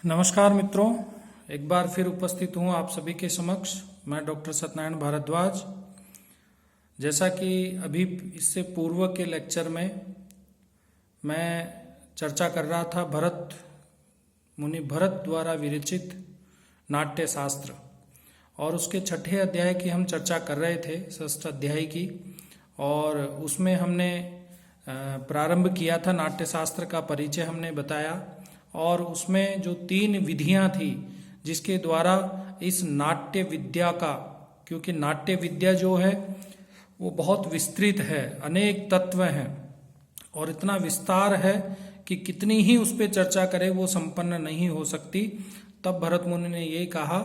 नमस्कार मित्रों, एक बार फिर उपस्थित हूँ आप सभी के समक्ष। मैं डॉक्टर सत्यनारायण भारद्वाज। जैसा कि अभी इससे पूर्व के लेक्चर में मैं चर्चा कर रहा था मुनि भरत द्वारा विरचित नाट्य शास्त्र, और उसके छठे अध्याय की हम चर्चा कर रहे थे, षष्ठ अध्याय की। और उसमें हमने प्रारंभ किया था, नाट्य शास्त्र का परिचय हमने बताया, और उसमें जो 3 विधियां थी जिसके द्वारा इस नाट्य विद्या का, क्योंकि नाट्य विद्या जो है वो बहुत विस्तृत है, अनेक तत्व हैं और इतना विस्तार है कि कितनी ही उस पर चर्चा करे वो संपन्न नहीं हो सकती। तब भरत मुनि ने ये कहा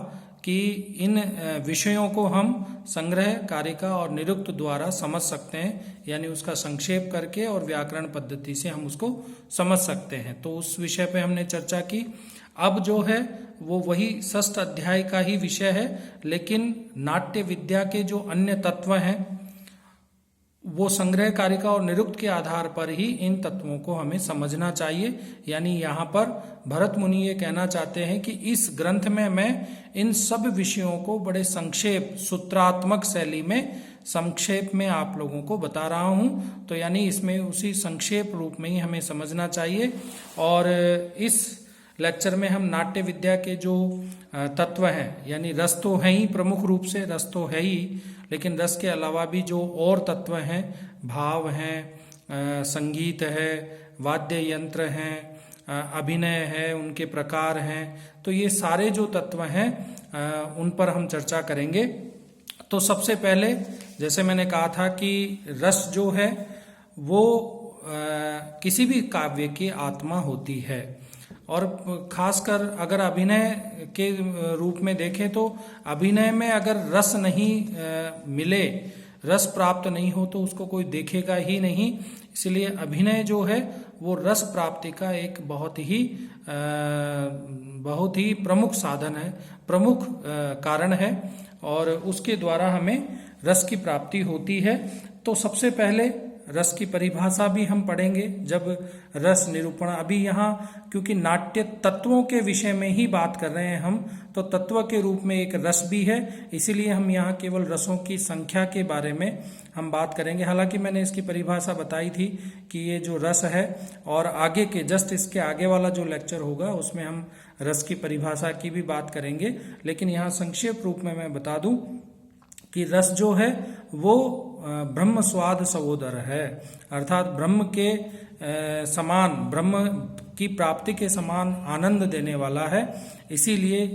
कि इन विषयों को हम संग्रह, कारिका और निरुक्त द्वारा समझ सकते हैं, यानी उसका संक्षेप करके और व्याकरण पद्धति से हम उसको समझ सकते हैं। तो उस विषय पे हमने चर्चा की। अब जो है वो वही षष्ठ अध्याय का ही विषय है, लेकिन नाट्य विद्या के जो अन्य तत्व हैं वो संग्रह, कारिका और निरुक्त के आधार पर ही इन तत्वों को हमें समझना चाहिए। यानी यहाँ पर भरत मुनि ये कहना चाहते हैं कि इस ग्रंथ में मैं इन सब विषयों को बड़े संक्षेप, सूत्रात्मक शैली में संक्षेप में आप लोगों को बता रहा हूँ। तो यानी इसमें उसी संक्षेप रूप में ही हमें समझना चाहिए। और इस लेक्चर में हम नाट्य विद्या के जो तत्व हैं, यानी रस तो है ही, प्रमुख रूप से रस तो है ही, लेकिन रस के अलावा भी जो और तत्व हैं, भाव हैं, संगीत है, वाद्य यंत्र हैं, अभिनय है, उनके प्रकार हैं, तो ये सारे जो तत्व हैं उन पर हम चर्चा करेंगे। तो सबसे पहले जैसे मैंने कहा था कि रस जो है वो किसी भी काव्य की आत्मा होती है, और खासकर अगर अभिनय के रूप में देखें तो अभिनय में अगर रस नहीं मिले, रस प्राप्त नहीं हो तो उसको कोई देखेगा ही नहीं। इसलिए अभिनय जो है वो रस प्राप्ति का एक बहुत ही प्रमुख साधन है, प्रमुख कारण है, और उसके द्वारा हमें रस की प्राप्ति होती है। तो सबसे पहले रस की परिभाषा भी हम पढ़ेंगे जब रस निरूपण। अभी यहाँ क्योंकि नाट्य तत्वों के विषय में ही बात कर रहे हैं हम, तो तत्व के रूप में एक रस भी है, इसीलिए हम यहाँ केवल रसों की संख्या के बारे में हम बात करेंगे। हालांकि मैंने इसकी परिभाषा बताई थी कि ये जो रस है, और आगे के जस्ट इसके आगे वाला जो लेक्चर होगा उसमें हम रस की परिभाषा की भी बात करेंगे। लेकिन यहाँ संक्षेप रूप में मैं बता दूं कि रस जो है वो ब्रह्म स्वाद सहोदर है, अर्थात ब्रह्म के समान, ब्रह्म की प्राप्ति के समान आनंद देने वाला है। इसीलिए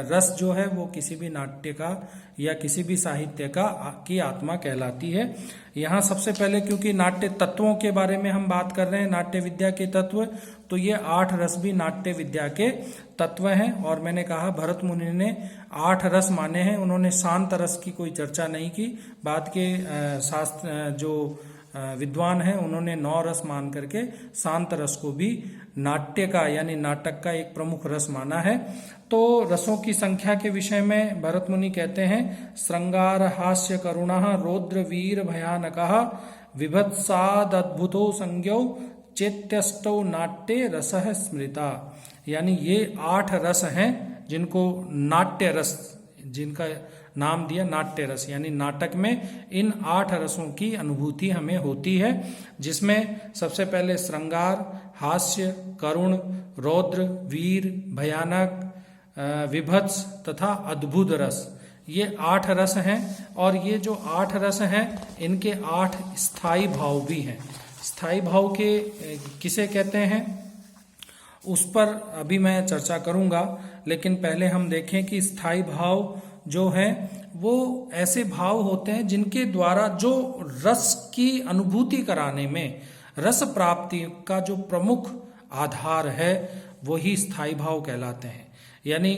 रस जो है वो किसी भी नाट्य का या किसी भी साहित्य की आत्मा कहलाती है। यहाँ सबसे पहले क्योंकि नाट्य तत्वों के बारे में हम बात कर रहे हैं, नाट्य विद्या के तत्व, तो ये 8 रस भी नाट्य विद्या के तत्व हैं। और मैंने कहा भरत मुनि ने 8 रस माने हैं, उन्होंने शांत रस की कोई चर्चा नहीं की। बाद के शास्त्र जो विद्वान हैं उन्होंने 9 रस मान करके शांत रस को भी नाट्य का, यानी नाटक का एक प्रमुख रस माना है। तो रसों की संख्या के विषय में भरत मुनि कहते हैं, श्रृंगार हास्य करुणः रौद्र वीर भयानकः विभत्सादद्भुतो संज्ञौ चेत्यष्टौ नाट्ये रसः स्मृता। यानी ये 8 रस हैं जिनको नाट्य रस, जिनका नाम दिया नाट्य रस, यानी नाटक में इन 8 रसों की अनुभूति हमें होती है, जिसमें सबसे पहले श्रृंगार, हास्य, करुण, रौद्र, वीर, भयानक, विभत्स तथा अद्भुत रस, ये 8 रस हैं। और ये जो 8 रस हैं इनके 8 स्थायी भाव भी हैं। स्थायी भाव के किसे कहते हैं उस पर अभी मैं चर्चा करूंगा, लेकिन पहले हम देखें कि स्थायी भाव जो है वो ऐसे भाव होते हैं जिनके द्वारा जो रस की अनुभूति कराने में, रस प्राप्ति का जो प्रमुख आधार है वही स्थायी भाव कहलाते हैं। यानी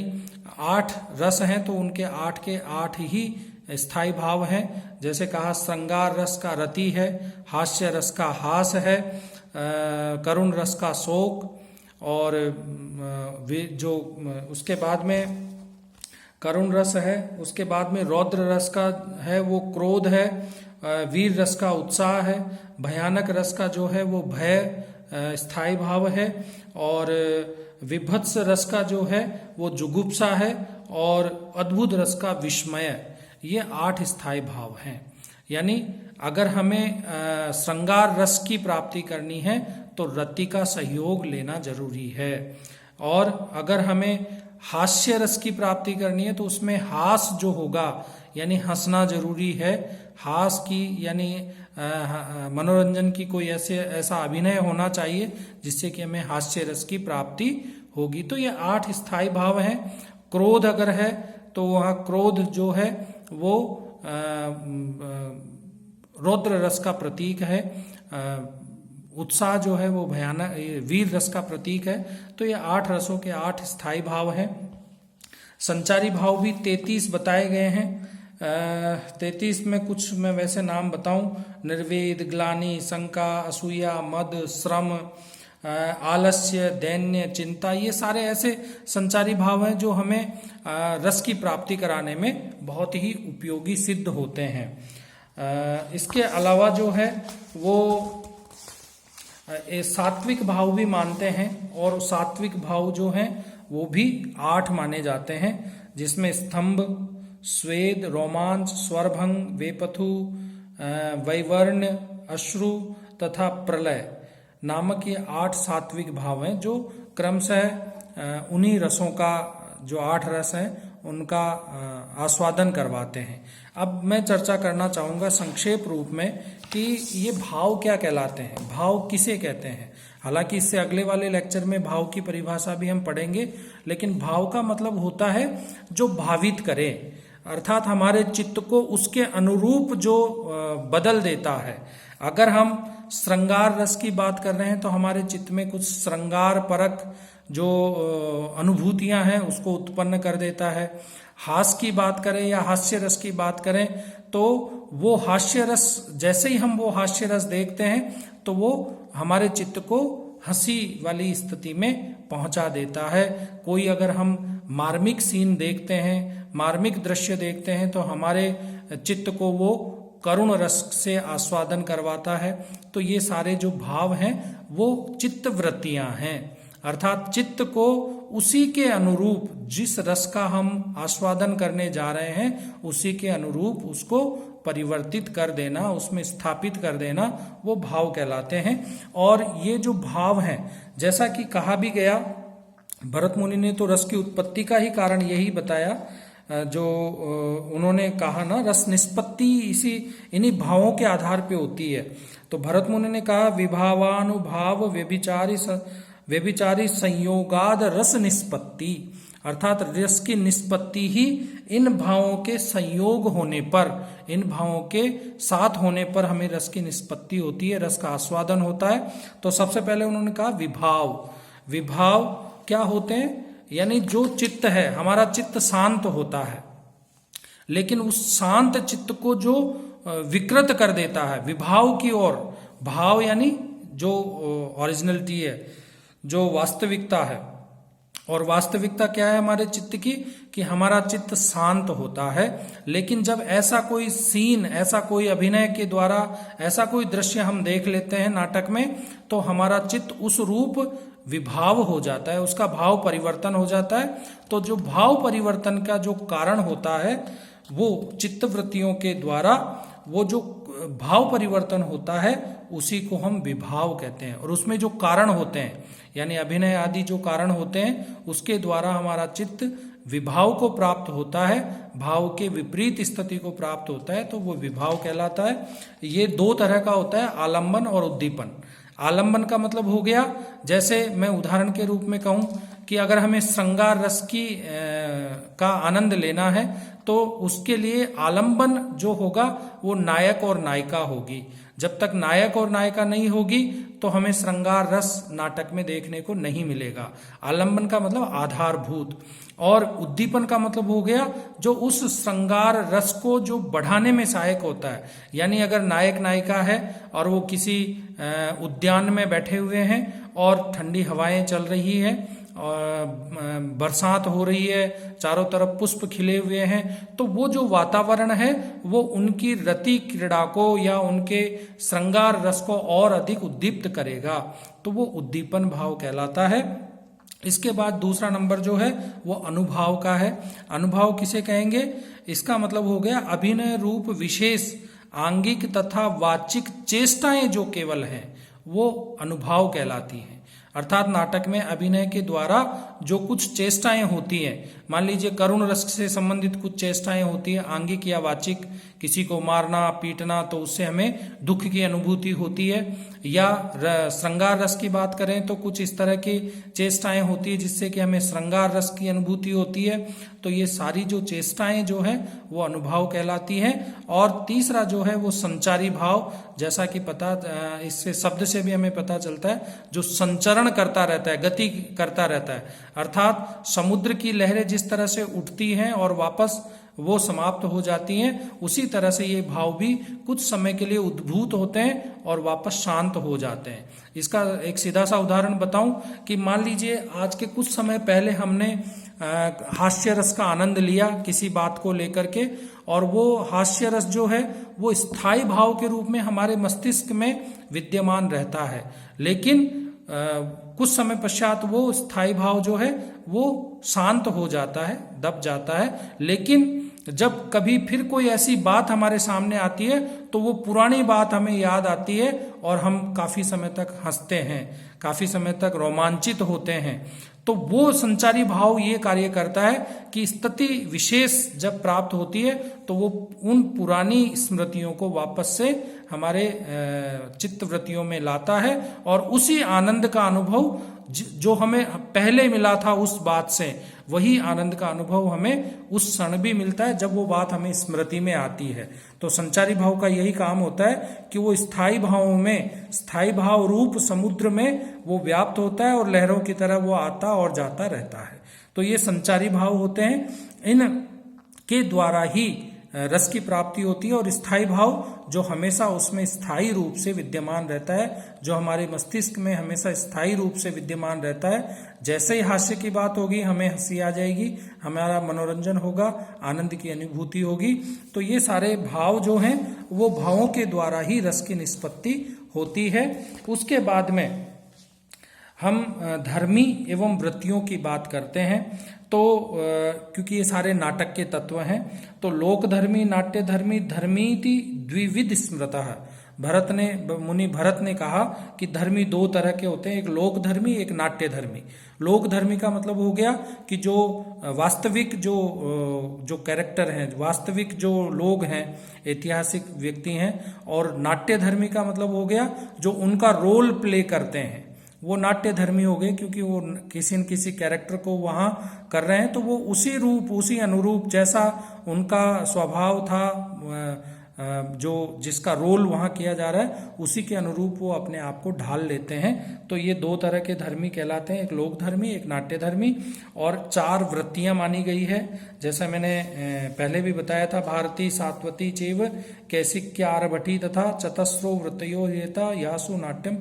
8 रस हैं तो उनके 8 के 8 ही स्थायी भाव हैं। जैसे कहा श्रृंगार रस का रति है, हास्य रस का हास है, करुण रस का शोक, और जो उसके बाद में करुण रस है, उसके बाद में रौद्र रस का है वो क्रोध है, वीर रस का उत्साह है, भयानक रस का जो है वो भय, स्थायी भाव है, और विभत्स रस का जो है वो जुगुप्सा है, और अद्भुत रस का विस्मय। ये 8 स्थायी भाव हैं। यानी अगर हमें श्रृंगार रस की प्राप्ति करनी है तो रति का सहयोग लेना जरूरी है, और अगर हमें हास्य रस की प्राप्ति करनी है तो उसमें हास जो होगा यानी हंसना जरूरी है। हास की यानी मनोरंजन की कोई ऐसा अभिनय होना चाहिए जिससे कि हमें हास्य रस की प्राप्ति होगी। तो ये 8 स्थायी भाव हैं। क्रोध अगर है तो वहाँ क्रोध जो है वो रौद्र रस का प्रतीक है। उत्साह जो है वो भयानक वीर रस का प्रतीक है। तो ये 8 रसों के 8 स्थायी भाव हैं। संचारी भाव भी 33 बताए गए हैं। 33 में कुछ मैं वैसे नाम बताऊं, निर्वेद, ग्लानि, शंका, असूया, मद, श्रम, आलस्य, दैन्य, चिंता, ये सारे ऐसे संचारी भाव हैं जो हमें रस की प्राप्ति कराने में बहुत ही उपयोगी सिद्ध होते हैं। इसके अलावा जो है वो सात्विक भाव भी मानते हैं, और सात्विक भाव जो हैं वो भी 8 माने जाते हैं, जिसमें स्तंभ, स्वेद, रोमांच, स्वरभंग, वेपथु, वैवर्ण्य, अश्रु तथा प्रलय नामक ये 8 सात्विक भाव हैं जो क्रमशः उन्हीं रसों का जो 8 रस हैं उनका आस्वादन करवाते हैं। अब मैं चर्चा करना चाहूँगा संक्षेप रूप में कि ये भाव क्या कहलाते हैं, भाव किसे कहते हैं। हालांकि इससे अगले वाले लेक्चर में भाव की परिभाषा भी हम पढ़ेंगे, लेकिन भाव का मतलब होता है जो भावित करे, अर्थात हमारे चित्त को उसके अनुरूप जो बदल देता है। अगर हम श्रृंगार रस की बात कर रहे हैं तो हमारे चित्त में कुछ श्रृंगार परक जो अनुभूतियां हैं उसको उत्पन्न कर देता है। हास्य की बात करें या हास्य रस की बात करें तो वो हास्य रस, जैसे ही हम वो हास्य रस देखते हैं तो वो हमारे चित्त को हंसी वाली स्थिति में पहुंचा देता है। कोई अगर हम मार्मिक सीन देखते हैं, मार्मिक दृश्य देखते हैं तो हमारे चित्त को वो करुण रस से आस्वादन करवाता है। तो ये सारे जो भाव हैं वो चित्त वृत्तियां हैं, अर्थात चित्त को उसी के अनुरूप जिस रस का हम आस्वादन करने जा रहे हैं उसी के अनुरूप उसको परिवर्तित कर देना, उसमें स्थापित कर देना, वो भाव कहलाते हैं। और ये जो भाव हैं, जैसा कि कहा भी गया, भरत मुनि ने तो रस की उत्पत्ति का ही कारण यही बताया, जो उन्होंने कहा ना, रस निष्पत्ति इन्हीं भावों के आधार पे होती है। तो भरत मुनि ने कहा विभावानुभाव व्यभिचारी संयोगाद रस निष्पत्ति, अर्थात रस की निष्पत्ति ही इन भावों के संयोग होने पर, इन भावों के साथ होने पर हमें रस की निष्पत्ति होती है, रस का आस्वादन होता है। तो सबसे पहले उन्होंने कहा विभाव। विभाव क्या होते हैं? यानी जो चित्त है, हमारा चित्त शांत होता है, लेकिन उस शांत चित्त को जो विकृत कर देता है विभाव की ओर। भाव यानी जो ओरिजिनलिटी है, जो वास्तविकता है। और वास्तविकता क्या है हमारे चित्त की, कि हमारा चित्त शांत होता है। लेकिन जब ऐसा कोई सीन, ऐसा कोई अभिनय के द्वारा ऐसा कोई दृश्य हम देख लेते हैं नाटक में, तो हमारा चित्त उस रूप विभाव हो जाता है, उसका भाव परिवर्तन हो जाता है। तो जो भाव परिवर्तन का जो कारण होता है वो चित्त वृत्तियों के द्वारा वो जो भाव परिवर्तन होता है उसी को हम विभाव कहते हैं। और उसमें जो कारण होते हैं, यानी अभिनय आदि जो कारण होते हैं, उसके द्वारा हमारा चित्त विभाव को प्राप्त होता है, भाव के विपरीत स्थिति को प्राप्त होता है, तो वो विभाव कहलाता है। ये 2 तरह का होता है, आलंबन और उद्दीपन। आलंबन का मतलब हो गया, जैसे मैं उदाहरण के रूप में कहूं कि अगर हमें श्रृंगार रस का आनंद लेना है तो उसके लिए आलंबन जो होगा वो नायक और नायिका होगी। जब तक नायक और नायिका नहीं होगी तो हमें श्रृंगार रस नाटक में देखने को नहीं मिलेगा। आलंबन का मतलब आधारभूत। और उद्दीपन का मतलब हो गया जो उस श्रृंगार रस को जो बढ़ाने में सहायक होता है। यानी अगर नायक नायिका है और वो किसी उद्यान में बैठे हुए हैं और ठंडी हवाएं चल रही है और बरसात हो रही है, चारों तरफ पुष्प खिले हुए हैं, तो वो जो वातावरण है वो उनकी रति क्रीड़ा को या उनके श्रृंगार रस को और अधिक उद्दीप्त करेगा। तो वो उद्दीपन भाव कहलाता है। इसके बाद दूसरा नंबर जो है वो अनुभाव का है। अनुभाव किसे कहेंगे? इसका मतलब हो गया अभिनय रूप विशेष आंगिक तथा वाचिक चेष्टाएं जो केवल हैं वो अनुभाव कहलाती हैं। अर्थात नाटक में अभिनय के द्वारा जो कुछ चेष्टाएं होती हैं, मान लीजिए करुण रस से संबंधित कुछ चेष्टाएं होती है, आंगिक या वाचिक, किसी को मारना पीटना, तो उससे हमें दुख की अनुभूति होती है। या श्रृंगार रस की बात करें तो कुछ इस तरह की चेष्टाएं होती है जिससे कि हमें श्रृंगार रस की अनुभूति होती है। तो ये सारी जो चेष्टाएं जो है वो अनुभाव कहलाती हैं। और तीसरा जो है वो संचारी भाव, जैसा कि पता इससे शब्द से भी हमें पता चलता है, जो संचरण करता रहता है, गति करता रहता है। अर्थात समुद्र की लहरें जिस तरह से उठती हैं और वापस वो समाप्त हो जाती हैं, उसी तरह से ये भाव भी कुछ समय के लिए उद्भूत होते हैं और वापस शांत हो जाते हैं। इसका एक सीधा सा उदाहरण बताऊं कि मान लीजिए आज के कुछ समय पहले हमने हास्य रस का आनंद लिया किसी बात को लेकर के, और वो हास्य रस जो है वो स्थायी भाव के रूप में हमारे मस्तिष्क में विद्यमान रहता है, लेकिन कुछ समय पश्चात वो स्थायी भाव जो है वो शांत हो जाता है, दब जाता है। लेकिन जब कभी फिर कोई ऐसी बात हमारे सामने आती है तो वो पुरानी बात हमें याद आती है और हम काफी समय तक हंसते हैं, काफी समय तक रोमांचित होते हैं। तो वो संचारी भाव ये कार्य करता है कि स्थिति विशेष जब प्राप्त होती है तो वो उन पुरानी स्मृतियों को वापस से हमारे चित्त वृत्तियों में लाता है, और उसी आनंद का अनुभव जो हमें पहले मिला था उस बात से, वही आनंद का अनुभव हमें उस क्षण भी मिलता है जब वो बात हमें स्मृति में आती है। तो संचारी भाव का यही काम होता है कि वो स्थायी भावों में, स्थायी भाव रूप समुद्र में वो व्याप्त होता है और लहरों की तरह वो आता और जाता रहता है। तो ये संचारी भाव होते हैं, इन के द्वारा ही रस की प्राप्ति होती है। और स्थायी भाव जो हमेशा उसमें स्थायी रूप से विद्यमान रहता है, जो हमारे मस्तिष्क में हमेशा स्थायी रूप से विद्यमान रहता है। जैसे ही हास्य की बात होगी हमें हंसी आ जाएगी, हमारा मनोरंजन होगा, आनंद की अनुभूति होगी। तो ये सारे भाव जो हैं वो भावों के द्वारा ही रस की निष्पत्ति होती है। उसके बाद में हम धर्मी एवं वृत्तियों की बात करते हैं। तो क्योंकि ये सारे नाटक के तत्व हैं, तो लोक धर्मी, नाट्य धर्मी, धर्मीति द्विविध स्मृतः। मुनि भरत ने कहा कि धर्मी दो तरह के होते हैं, एक लोक धर्मी, एक नाट्य धर्मी। लोक धर्मी का मतलब हो गया कि जो वास्तविक जो कैरेक्टर हैं, वास्तविक जो लोग हैं, ऐतिहासिक व्यक्ति हैं। और नाट्य धर्मी का मतलब हो गया जो उनका रोल प्ले करते हैं, वो नाट्य धर्मी हो गए, क्योंकि वो किसी न किसी कैरेक्टर को वहां कर रहे हैं, तो वो उसी रूप, उसी अनुरूप जैसा उनका स्वभाव था, जो जिसका रोल वहां किया जा रहा है उसी के अनुरूप वो अपने आप को ढाल लेते हैं। तो ये दो तरह के धर्मी कहलाते हैं, एक लोक धर्मी, एक नाट्य धर्मी। और 4 वृत्तियां मानी गई है, जैसा मैंने पहले भी बताया था, भारती, सात्वती चैव कैसिक्या आरभटी तथा चतस्रो वृत्तयो हेता यासु नाट्यम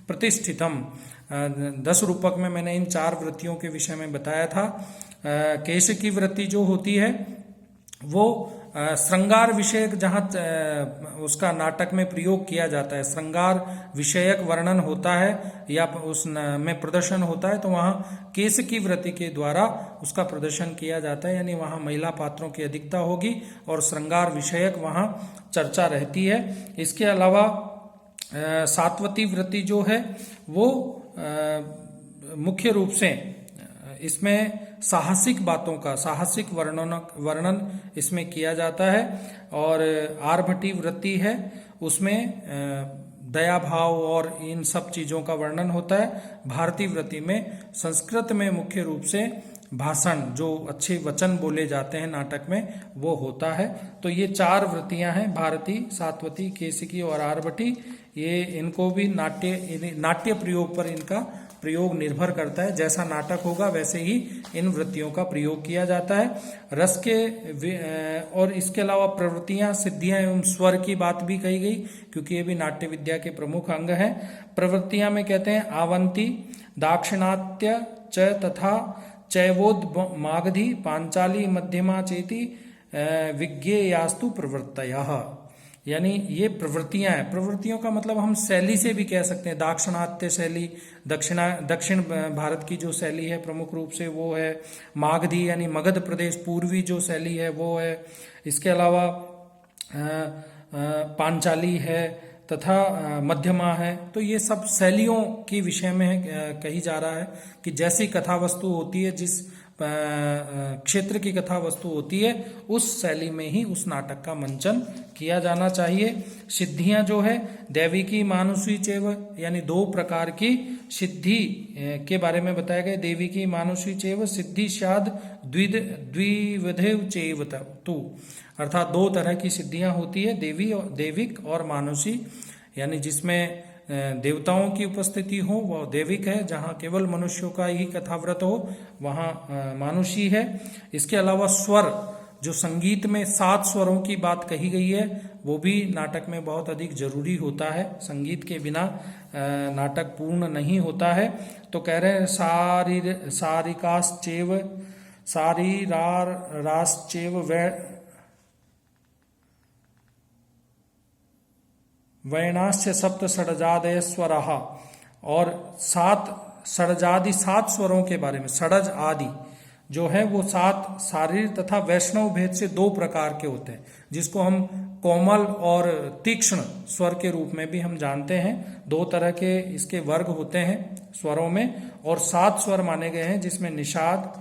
प्रतिष्ठितम। 10 रूपक में मैंने इन 4 वृत्तियों के विषय में बताया था। कैश की वृत्ति जो होती है वो श्रृंगार विषयक, जहाँ उसका नाटक में प्रयोग किया जाता है, श्रृंगार विषयक वर्णन होता है या उस में प्रदर्शन होता है, तो वहाँ केश की वृत्ति के द्वारा उसका प्रदर्शन किया जाता है। यानी वहाँ महिला पात्रों की अधिकता होगी और श्रृंगार विषयक वहाँ चर्चा रहती है। इसके अलावा सात्वती वृत्ति जो है वो मुख्य रूप से इसमें साहसिक बातों का, साहसिक वर्णन इसमें किया जाता है। और आरभटी वृत्ति है, उसमें दया भाव और इन सब चीजों का वर्णन होता है। भारतीय वृत्ति में संस्कृत में मुख्य रूप से भाषण, जो अच्छे वचन बोले जाते हैं नाटक में, वो होता है। तो ये 4 वृत्तियां हैं, भारती, सात्वती, केशिकी और आरभटी। ये इनको भी नाट्य प्रयोग पर इनका प्रयोग निर्भर करता है, जैसा नाटक होगा वैसे ही इन वृत्तियों का प्रयोग किया जाता है। रस के और इसके अलावा प्रवृत्तियां, सिद्धियां एवं स्वर की बात भी कही गई, क्योंकि ये भी नाट्य विद्या के प्रमुख अंग हैं। प्रवृत्तियां में कहते हैं आवंती, दाक्षिणात्य च तथा चैवोद मागधी, पांचाली, मध्यमा चेति विज्ञेयास्तु प्रवृत्तयः। यानी ये प्रवृत्तियां हैं। प्रवृत्तियों का मतलब हम शैली से भी कह सकते हैं। दाक्षिणात्य शैली, दक्षिण भारत की जो शैली है प्रमुख रूप से वो है। मागधी यानी मगध प्रदेश पूर्वी जो शैली है वो है। इसके अलावा पांचाली है तथा मध्यमा है। तो ये सब शैलियों के विषय में कही जा रहा है कि जैसी कथा वस्तु होती है, जिस क्षेत्र की कथा वस्तु होती है, उस शैली में ही उस नाटक का मंचन किया जाना चाहिए। सिद्धियां जो है दैविकी मानुषी चैव, यानी दो प्रकार की सिद्धि के बारे में बताया गया। देविकी मानुषी चैव सिद्धि स्याद् द्विविधेव चैव तु, अर्थात दो तरह की सिद्धियां होती है, देविक और मानुषी। यानी जिसमें देवताओं की उपस्थिति हो वह देविक है, जहाँ केवल मनुष्यों का ही कथाव्रत हो वहाँ मानुषी है। इसके अलावा स्वर, जो संगीत में 7 स्वरों की बात कही गई है, वो भी नाटक में बहुत अधिक जरूरी होता है। संगीत के बिना नाटक पूर्ण नहीं होता है। तो कह रहे हैं सारिकाश्चैव सारीराश्चैव वैणाश्च सप्त षडजादय स्वरः, और 7 षडजादि 7 स्वरों के बारे में। षडज आदि जो है वो 7 शारीर तथा वैष्णव भेद से 2 प्रकार के होते हैं, जिसको हम कोमल और तीक्ष्ण स्वर के रूप में भी हम जानते हैं। 2 तरह के इसके वर्ग होते हैं स्वरों में, और 7 स्वर माने गए हैं, जिसमें निषाद,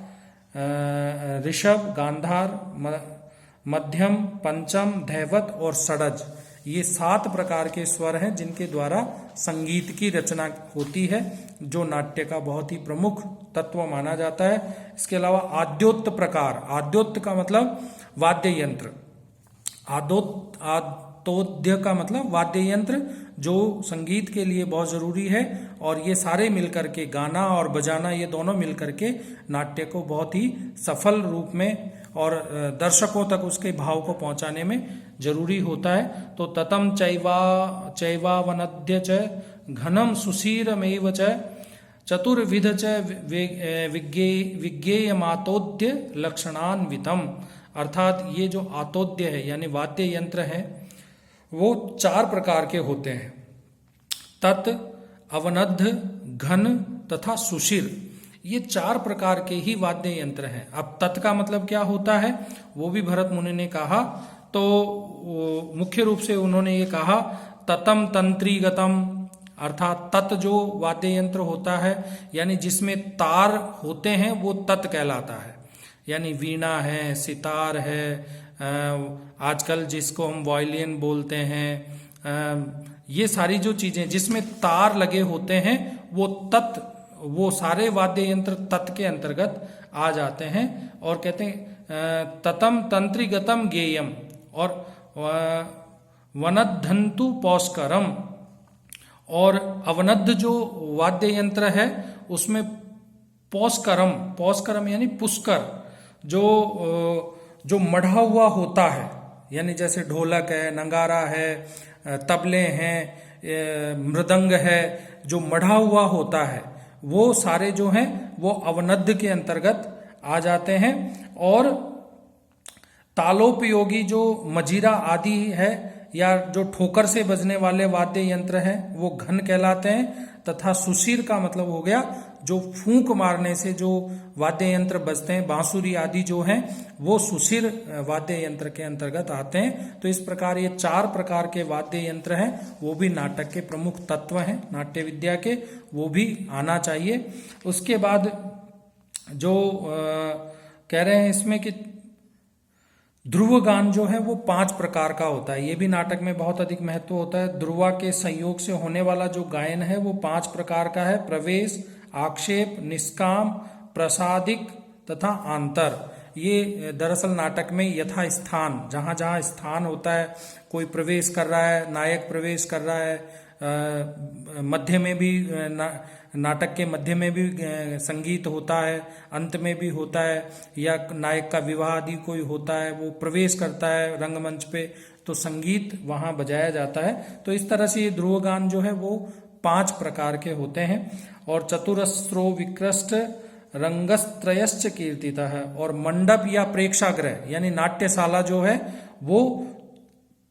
ऋषभ, गांधार, मध्यम, पंचम, धैवत और षडज, ये 7 प्रकार के स्वर हैं जिनके द्वारा संगीत की रचना होती है, जो नाट्य का बहुत ही प्रमुख तत्व माना जाता है। इसके अलावा आद्योक्त प्रकार, आद्योक्त का मतलब वाद्य यंत्र, आतोद्य का मतलब वाद्य यंत्र, जो संगीत के लिए बहुत जरूरी है। और ये सारे मिलकर के, गाना और बजाना, ये दोनों मिलकर के नाट्य को बहुत ही सफल रूप में और दर्शकों तक उसके भाव को पहुंचाने में जरूरी होता है। तो ततम चैवावनद्य च घनम सुशीरमेव च चतुर्विध च विज्ञेयमातोद्य लक्षणान्वितम, अर्थात ये जो आतोद्य है यानी वाद्य यंत्र है वो 4 प्रकार के होते हैं। तत्, अवनद्ध, घन तथा सुशिर, ये 4 प्रकार के ही वाद्य यंत्र हैं। अब तत् का मतलब क्या होता है वो भी भरत मुनि ने कहा। तो मुख्य रूप से उन्होंने ये कहा ततम तंत्रीगतम, अर्थात तत् जो वाद्य यंत्र होता है यानी जिसमें तार होते हैं वो तत् कहलाता है। यानी वीणा है, सितार है, आजकल जिसको हम वायलिन बोलते हैं, ये सारी जो चीजें जिसमें तार लगे होते हैं वो तत्, वो सारे वाद्य यंत्र तत् के अंतर्गत आ जाते हैं। और कहते हैं ततम तंत्रीगतम गेयम, और वनद्धंतु पौष्करम, और अवनद्ध जो वाद्य यंत्र है उसमें पौष्करम, पौष्करम यानी पुष्कर, जो मढ़ा हुआ होता है, यानी जैसे ढोलक है, नगारा है, तबले हैं, मृदंग है, जो मढ़ा हुआ होता है वो सारे जो हैं वो अवनद्ध के अंतर्गत आ जाते हैं। और तालोपयोगी जो मजीरा आदि है या जो ठोकर से बजने वाले वाद्य यंत्र हैं वो घन कहलाते हैं। तथा सुशीर का मतलब हो गया जो फूंक मारने से जो वाद्य यंत्र बजते हैं, बांसुरी आदि जो हैं वो सुशीर वाद्य यंत्र के अंतर्गत आते हैं। तो इस प्रकार ये 4 प्रकार के वाद्य यंत्र हैं, वो भी नाटक के प्रमुख तत्व हैं नाट्य विद्या के, वो भी आना चाहिए। उसके बाद जो कह रहे हैं इसमें कि ध्रुव गान जो है वो 5 प्रकार का होता है। ये भी नाटक में बहुत अधिक महत्व होता है। ध्रुवा के संयोग से होने वाला जो गायन है वो 5 प्रकार का है। प्रवेश, आक्षेप, निष्काम, प्रसादिक तथा आंतर। ये दरअसल नाटक में यथा स्थान, जहां जहां स्थान होता है, कोई प्रवेश कर रहा है, नायक प्रवेश कर रहा है, मध्य में भी नाटक के मध्य में भी संगीत होता है, अंत में भी होता है, या नायक का विवाह आदि कोई होता है, वो प्रवेश करता है रंगमंच पे तो संगीत वहां बजाया जाता है। तो इस तरह से ये ध्रुव गान जो है वो 5 प्रकार के होते हैं। और चतुरस्रो विकृष्ट रंगस्त्रयश्च कीर्तितः है। और मंडप या प्रेक्षागृह यानी नाट्यशाला जो है वो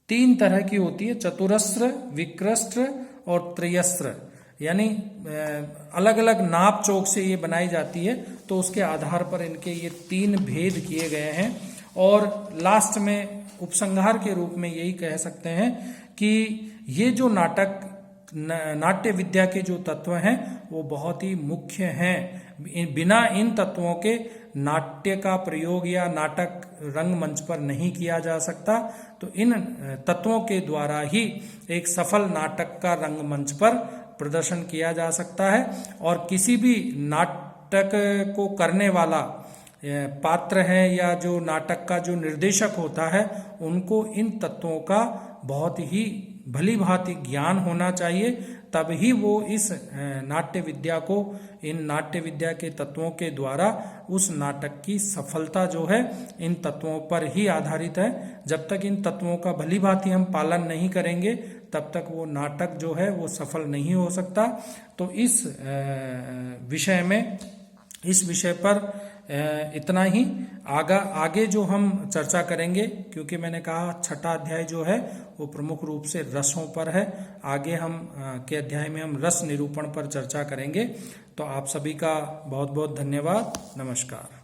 तीन तरह की होती है, चतुरस्र, विक्रस्त्र और त्रयस्त्र, यानी अलग अलग नाप चौक से ये बनाई जाती है। तो उसके आधार पर इनके ये तीन भेद किए गए हैं। और लास्ट में उपसंहार के रूप में यही कह सकते हैं कि ये जो नाट्य विद्या के जो तत्व हैं वो बहुत ही मुख्य हैं। बिना इन तत्वों के नाट्य का प्रयोग या नाटक रंगमंच पर नहीं किया जा सकता। तो इन तत्वों के द्वारा ही एक सफल नाटक का रंगमंच पर प्रदर्शन किया जा सकता है। और किसी भी नाटक को करने वाला पात्र है या जो नाटक का जो निर्देशक होता है, उनको इन तत्वों का बहुत ही भली भांति ज्ञान होना चाहिए, तब ही वो इस नाट्य विद्या को, इन नाट्य विद्या के तत्वों के द्वारा उस नाटक की सफलता जो है इन तत्वों पर ही आधारित है। जब तक इन तत्वों का भली भांति हम पालन नहीं करेंगे तब तक वो नाटक जो है वो सफल नहीं हो सकता। तो इस विषय पर इतना ही। आगे जो हम चर्चा करेंगे, क्योंकि मैंने कहा छठा अध्याय जो है वो प्रमुख रूप से रसों पर है, आगे हम के अध्याय में हम रस निरूपण पर चर्चा करेंगे। तो आप सभी का बहुत बहुत धन्यवाद। नमस्कार।